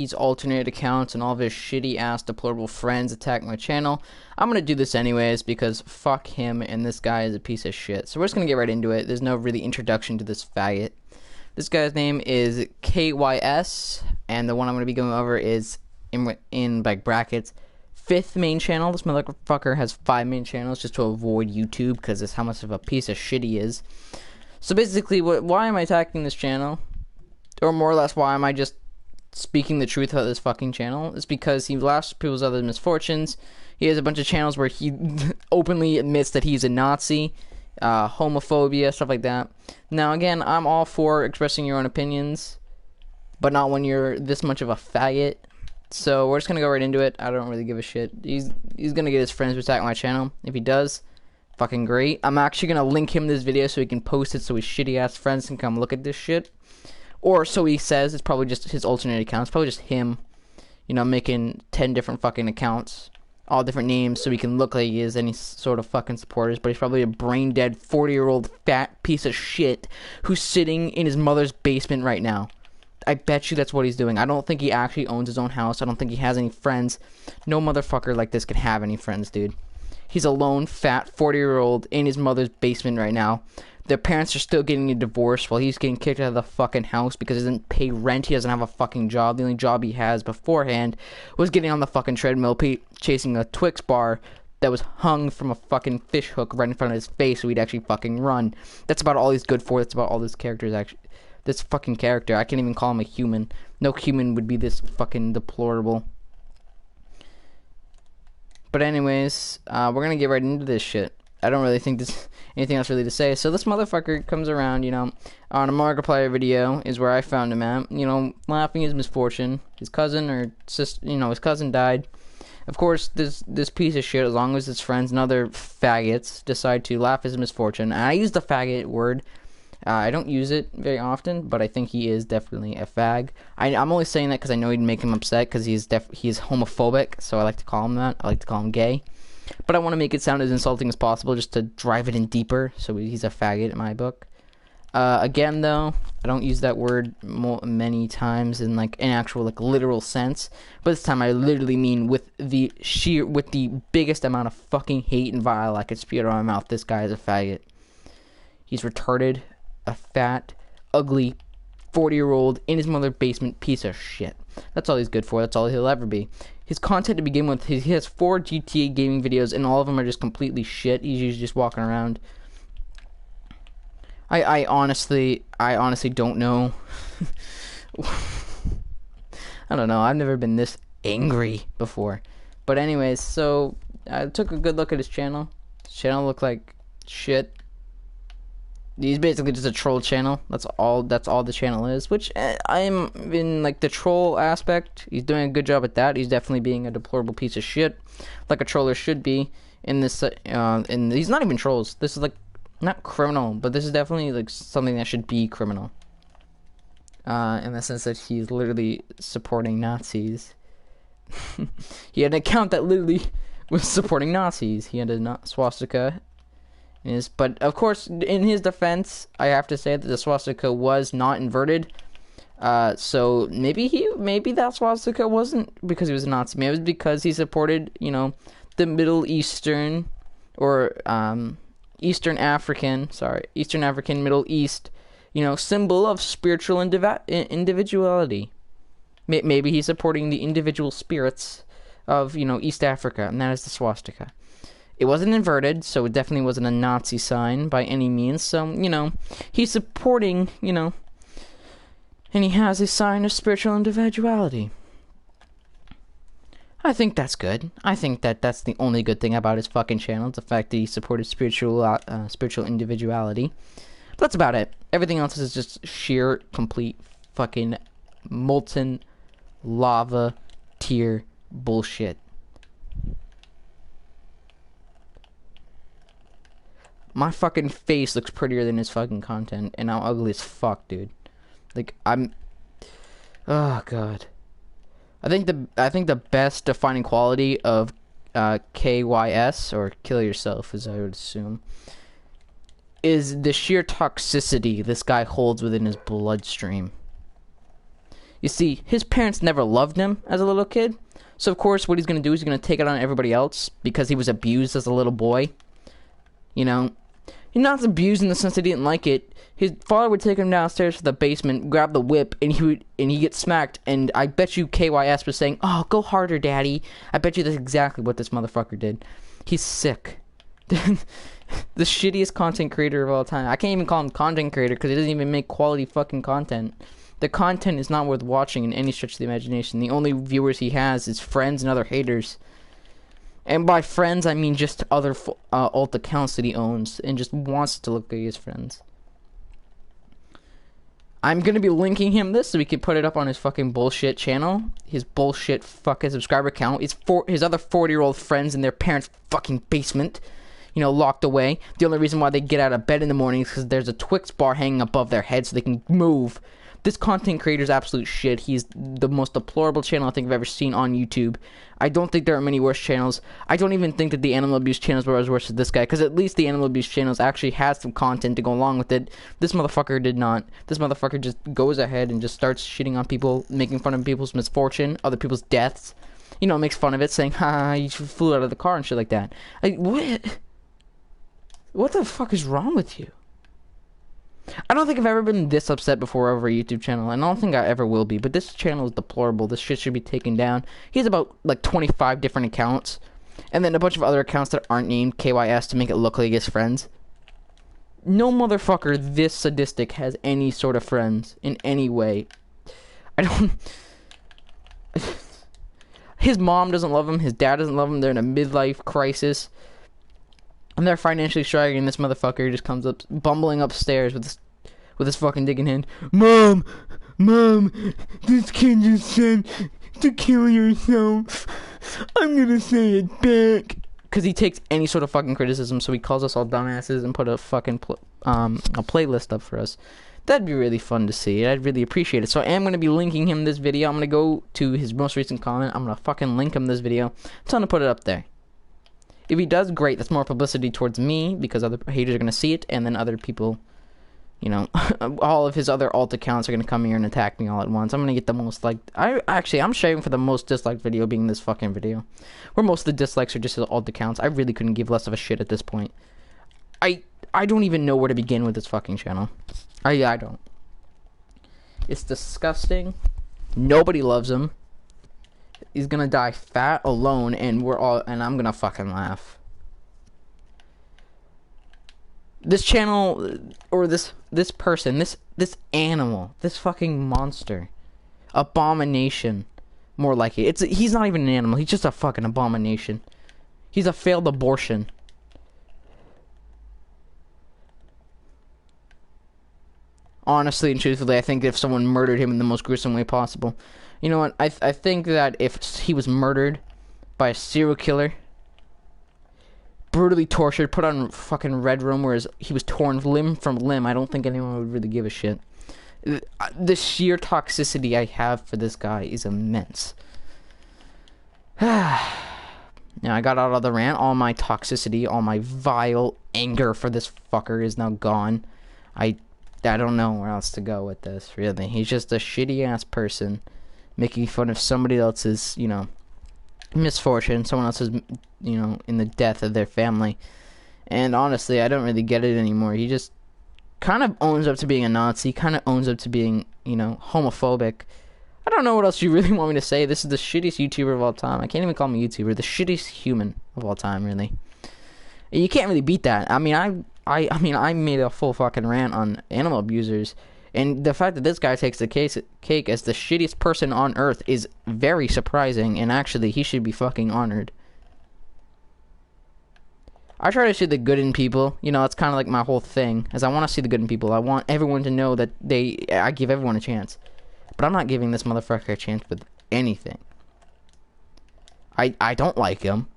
these alternate accounts and all of his shitty ass deplorable friends attack my channel. I'm gonna do this anyways because fuck him and this guy is a piece of shit. So we're just gonna get right into it. There's no really introduction to this faggot. This guy's name is KYS, and the one I'm gonna be going over is in like brackets 5th main channel. This motherfucker has 5 main channels just to avoid YouTube because it's how much of a piece of shit he is. So basically, why am I attacking this channel? Or more or less, why am I just speaking the truth about this fucking channel? It's because he laughs at people's other misfortunes. He has a bunch of channels where he openly admits that he's a Nazi, homophobia, stuff like that. Now again, I'm all for expressing your own opinions, but not when you're this much of a faggot. So we're just gonna go right into it. I don't really give a shit. He's gonna get his friends to attack my channel. If he does, fucking great. I'm actually gonna link him this video so he can post it so his shitty ass friends can come look at this shit. Or so he says. It's probably just his alternate account. It's probably just him, you know, making 10 different fucking accounts, all different names, so he can look like he has any sort of fucking supporters. But he's probably a brain dead 40-year-old fat piece of shit who's sitting in his mother's basement right now. I bet you that's what he's doing. I don't think he actually owns his own house. I don't think he has any friends. No motherfucker like this could have any friends, dude. He's a lone, fat, 40-year-old in his mother's basement right now. Their parents are still getting a divorce while he's getting kicked out of the fucking house because he doesn't pay rent. He doesn't have a fucking job. The only job he has beforehand was getting on the fucking treadmill chasing a Twix bar that was hung from a fucking fish hook right in front of his face so he'd actually fucking run. That's about all he's good for. That's about all this character's actually. This fucking character. I can't even call him a human. No human would be this fucking deplorable. But anyways, we're gonna get right into this shit. I don't really think there's anything else really to say. So this motherfucker comes around, you know, on a Markiplier video is where I found him at, you know, laughing his misfortune. His cousin or sister, you know, his cousin died. Of course, this piece of shit, as long as his friends and other faggots decide to laugh his misfortune. And I use the faggot word. I don't use it very often, but I think he is definitely a fag. I'm only saying that because I know he'd make him upset because he's homophobic, so I like to call him that. I like to call him gay. But I want to make it sound as insulting as possible just to drive it in deeper, so he's a faggot in my book. Again, though, I don't use that word many times in like an actual like literal sense, but this time I literally mean with the biggest amount of fucking hate and vile I could spew out of my mouth. This guy is a faggot. He's retarded, a fat, ugly, 40-year-old in his mother's basement piece of shit. That's all he's good for. That's all he'll ever be. His content to begin with, he has 4 GTA gaming videos, and all of them are just completely shit. He's usually just walking around. I honestly don't know. I don't know. I've never been this angry before. But anyways, so I took a good look at his channel. His channel looked like shit. He's basically just a troll channel. That's all the channel is, which I'm in like the troll aspect. He's doing a good job at that. He's definitely being a deplorable piece of shit, like a troller should be in this and he's not even trolls. This is like not criminal, but this is definitely like something that should be criminal. In the sense that he's literally supporting Nazis. He had an account that literally was supporting Nazis. He had a swastika. But of course, in his defense, I have to say that the swastika was not inverted. So maybe that swastika wasn't because he was a Nazi. Maybe it was because he supported, you know, the Middle Eastern or Eastern African, Middle East, you know, symbol of spiritual individuality. Maybe he's supporting the individual spirits of, you know, East Africa, and that is the swastika. It wasn't inverted, so it definitely wasn't a Nazi sign by any means. So, you know, he's supporting, you know, and he has a sign of spiritual individuality. I think that's good. I think that's the only good thing about his fucking channel. It's the fact that he supported spiritual individuality. But that's about it. Everything else is just sheer, complete, fucking molten lava tier bullshit. My fucking face looks prettier than his fucking content, and I'm ugly as fuck, dude. Like, oh god. I think the best defining quality of KYS, or kill yourself, as I would assume, is the sheer toxicity this guy holds within his bloodstream. You see, his parents never loved him as a little kid. So, of course, what he's going to do is he's going to take it on everybody else because he was abused as a little boy. You know, he's not abused in the sense that he didn't like it. His father would take him downstairs to the basement, grab the whip, and he gets smacked. And I bet you KYS was saying, "Oh, go harder, daddy." I bet you that's exactly what this motherfucker did. He's sick. The shittiest content creator of all time. I can't even call him content creator because he doesn't even make quality fucking content. The content is not worth watching in any stretch of the imagination. The only viewers he has is friends and other haters. And by friends, I mean just other alt accounts that he owns and just wants to look like his friends. I'm going to be linking him this so we can put it up on his fucking bullshit channel. His bullshit fucking subscriber count. His other 40-year-old friends in their parents' fucking basement. You know, locked away. The only reason why they get out of bed in the morning is because there's a Twix bar hanging above their head so they can move. This content creator is absolute shit. He's the most deplorable channel I think I've ever seen on YouTube. I don't think there are many worse channels. I don't even think that the animal abuse channels were as worse as this guy, because at least the animal abuse channels actually has some content to go along with it. This motherfucker did not. This motherfucker just goes ahead and just starts shitting on people, making fun of people's misfortune, other people's deaths. You know, makes fun of it, saying, "Ha, you flew out of the car," and shit like that. Like, what? What the fuck is wrong with you? I don't think I've ever been this upset before over a YouTube channel, and I don't think I ever will be, but this channel is deplorable. This shit should be taken down. He has about, like, 25 different accounts, and then a bunch of other accounts that aren't named KYS to make it look like his friends. No motherfucker this sadistic has any sort of friends in any way. I don't... His mom doesn't love him, his dad doesn't love him, they're in a midlife crisis. And they're financially struggling, and this motherfucker just comes up, bumbling upstairs with his fucking dick in hand. Mom, this kid just said to kill yourself. I'm gonna say it back. Because he takes any sort of fucking criticism, so he calls us all dumbasses and put a fucking a playlist up for us. That'd be really fun to see. I'd really appreciate it. So I am going to be linking him this video. I'm going to go to his most recent comment. I'm going to fucking link him this video. Tell him to put it up there. If he does, great. That's more publicity towards me, because other haters are going to see it, and then other people, you know, all of his other alt accounts are going to come here and attack me all at once. I'm going to get the most liked. I'm shaving for the most disliked video being this fucking video, where most of the dislikes are just his alt accounts. I really couldn't give less of a shit at this point. I don't even know where to begin with this fucking channel. I don't. It's disgusting. Nobody loves him. He's gonna die fat, alone, and I'm gonna fucking laugh. This channel, or this person, this animal, this fucking monster, abomination, more like it. He's not even an animal. He's just a fucking abomination. He's a failed abortion. Honestly and truthfully, I think if someone murdered him in the most gruesome way possible. You know what? I think that if he was murdered by a serial killer, brutally tortured, put on fucking red room where he was torn limb from limb, I don't think anyone would really give a shit. The sheer toxicity I have for this guy is immense. Now I got out of the rant. All my toxicity, all my vile anger for this fucker is now gone. I don't know where else to go with this, really. He's just a shitty ass person making fun of somebody else's, you know, misfortune, someone else's, you know, in the death of their family. And honestly, I don't really get it anymore. He just kind of owns up to being a Nazi, kind of owns up to being, you know, homophobic. I don't know what else you really want me to say. This is the shittiest YouTuber of all time. I can't even call him a YouTuber. The shittiest human of all time, really. You can't really beat that. I mean, I made a full fucking rant on animal abusers, and the fact that this guy takes the cake as the shittiest person on earth is very surprising, and actually, he should be fucking honored. I try to see the good in people. You know, that's kind of like my whole thing, as I want to see the good in people. I want everyone to know that I give everyone a chance. But I'm not giving this motherfucker a chance with anything. I don't like him.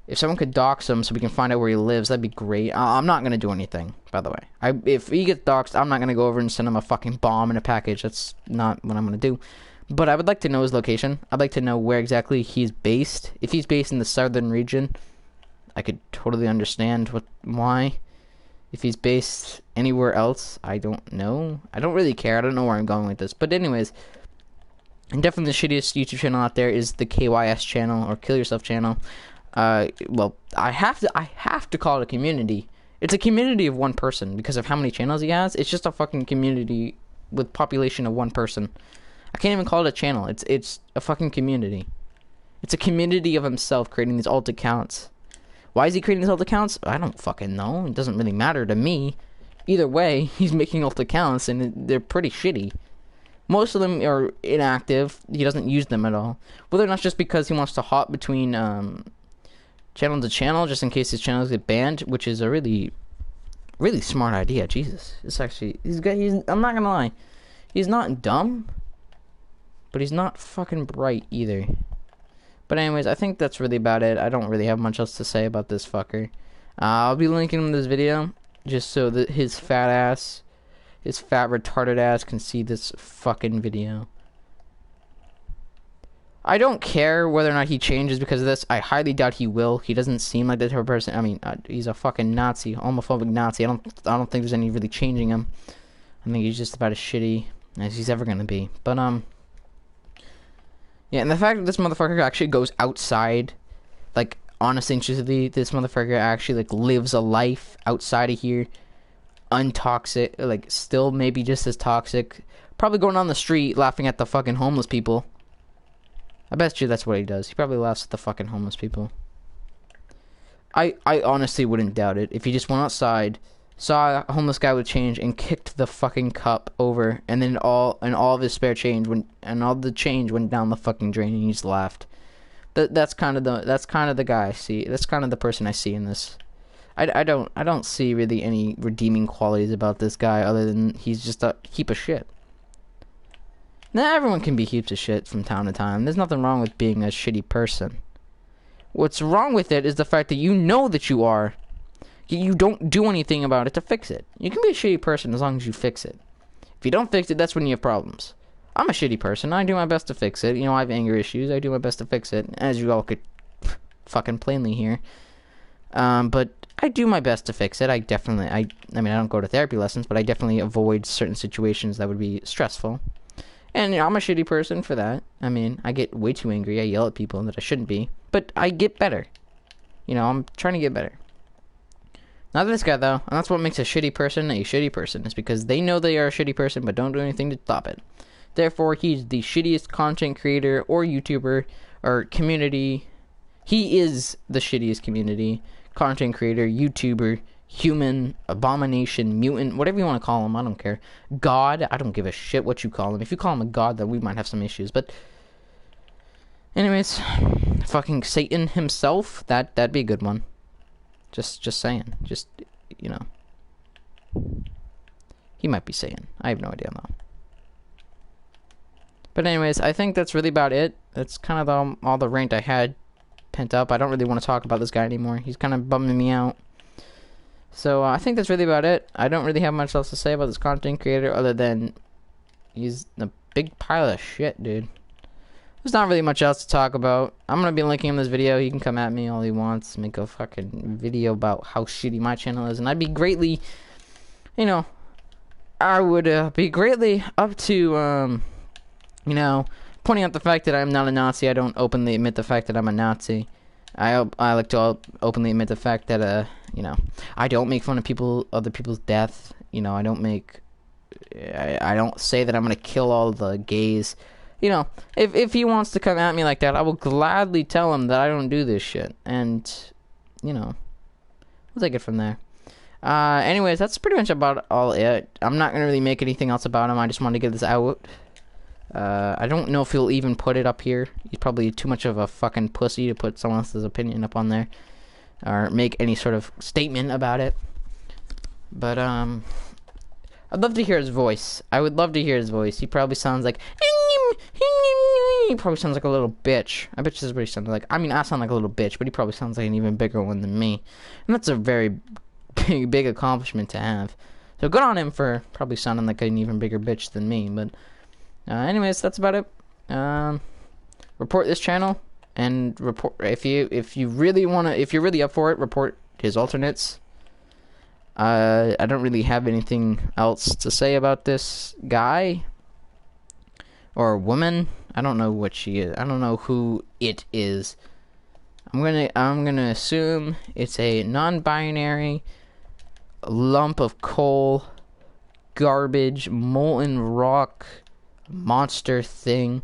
If someone could dox him so we can find out where he lives, that'd be great. I'm not gonna do anything, by the way. If he gets doxed, I'm not gonna go over and send him a fucking bomb in a package. That's not what I'm gonna do. But I would like to know his location. I'd like to know where exactly he's based. If he's based in the southern region, I could totally understand why. If he's based anywhere else, I don't know. I don't really care. I don't know where I'm going with this. But anyways, And definitely the shittiest YouTube channel out there is the KYS channel, or Kill Yourself channel. Well, I have to call it a community. It's a community of one person because of how many channels he has. It's just a fucking community with population of one person. I can't even call it a channel. It's a fucking community. It's a community of himself creating these alt accounts. Why is he creating these alt accounts? I don't fucking know. It doesn't really matter to me. Either way, he's making alt accounts and they're pretty shitty. Most of them are inactive. He doesn't use them at all. Whether or not just because he wants to hop between channel to channel just in case his channels get banned, which is a really, really smart idea. Jesus, it's actually I'm not gonna lie, he's not dumb, but he's not fucking bright either. But anyways, I think that's really about it. I don't really have much else to say about this fucker. I'll be linking him this video just so that his fat retarded ass can see this fucking video. I don't care whether or not he changes because of this. I highly doubt he will. He doesn't seem like that type of person. I mean, he's a fucking Nazi, homophobic Nazi. I don't think there's any really changing him. I think he's just about as shitty as he's ever gonna be. But yeah, and the fact that this motherfucker actually goes outside, like, honestly, this motherfucker actually like lives a life outside of here, untoxic, like still maybe just as toxic, probably going on the street laughing at the fucking homeless people. I bet you that's what he does. He probably laughs at the fucking homeless people. I honestly wouldn't doubt it. If he just went outside, saw a homeless guy with change, and kicked the fucking cup over, and then all of his spare change all the change went down the fucking drain, and he just laughed. That's kind of the guy I see. That's kind of the person I see in this. I don't see really any redeeming qualities about this guy other than he's just a heap of shit. Now, everyone can be heaps of shit from time to time. There's nothing wrong with being a shitty person. What's wrong with it is the fact that you know that you are. You don't do anything about it to fix it. You can be a shitty person as long as you fix it. If you don't fix it, that's when you have problems. I'm a shitty person. I do my best to fix it. You know, I have anger issues. I do my best to fix it, as you all could fucking plainly hear. But I do my best to fix it. I mean, I don't go to therapy lessons, but I definitely avoid certain situations that would be stressful. And you know, I'm a shitty person for that. I mean, I get way too angry. I yell at people that I shouldn't be. But I get better. You know, I'm trying to get better. Not this guy, though. And that's what makes a shitty person, is because they know they are a shitty person, but don't do anything to stop it. Therefore, he's the shittiest content creator or YouTuber or community. He is the shittiest community, content creator, YouTuber, human, abomination, mutant, whatever you want to call him. I don't care. God, I don't give a shit what you call him. If you call him a god, then we might have some issues. But anyways, fucking Satan himself, that'd be a good one. Just saying. Just, you know. He might be Satan. I have no idea, though. But anyways, I think that's really about it. That's kind of all the rant I had pent up. I don't really want to talk about this guy anymore. He's kind of bumming me out. So I think that's really about it. I don't really have much else to say about this content creator other than he's a big pile of shit, dude. There's not really much else to talk about. I'm going to be linking him this video. He can come at me all he wants. Make a fucking video about how shitty my channel is. And I'd be greatly, you know, I would be greatly up to, you know, pointing out the fact that I'm not a Nazi. I don't openly admit the fact that I'm a Nazi. I like to openly admit the fact that, you know, I don't make fun of other people's death. You know, I don't say that I'm going to kill all the gays. You know, if he wants to come at me like that, I will gladly tell him that I don't do this shit. And, you know, we'll take it from there. Anyways, that's pretty much about all it. I'm not going to really make anything else about him. I just wanted to get this out. I don't know if he'll even put it up here. He's probably too much of a fucking pussy to put someone else's opinion up on there. Or make any sort of statement about it. But, I'd love to hear his voice. I would love to hear his voice. He probably sounds like... He probably sounds like a little bitch. I bet you this is what he sounds like. I mean, I sound like a little bitch, but he probably sounds like an even bigger one than me. And that's a very big accomplishment to have. So good on him for probably sounding like an even bigger bitch than me. But anyways, that's about it. Report this channel and report if you really if you're really up for it, report his alternates. I don't really have anything else to say about this guy or woman. I don't know what she is. I don't know who it is. I'm gonna assume it's a non-binary lump of coal, garbage, molten rock, monster thing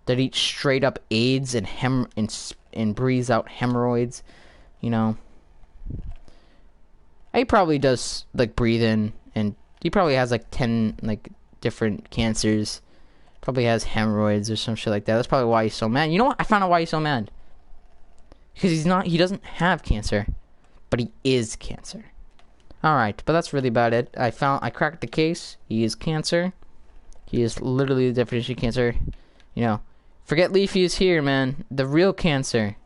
that eats straight up AIDS and breathes out hemorrhoids. You know, he probably does like breathe in, and he probably has like 10 like different cancers. Probably has hemorrhoids or some shit like that. That's probably why he's so mad. You know what? I found out why he's so mad. Because he doesn't have cancer, but he is cancer. Alright, but that's really about it. I cracked the case. He is cancer. He is literally the definition of cancer. You know, forget Leafy is here, man. The real cancer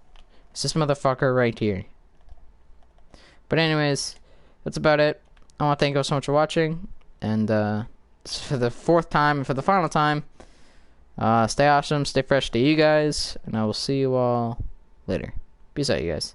is this motherfucker right here. But anyways, that's about it. I want to thank you all so much for watching. And for the 4th time and for the final time, stay awesome, stay fresh to you guys, and I will see you all later. Peace out, you guys.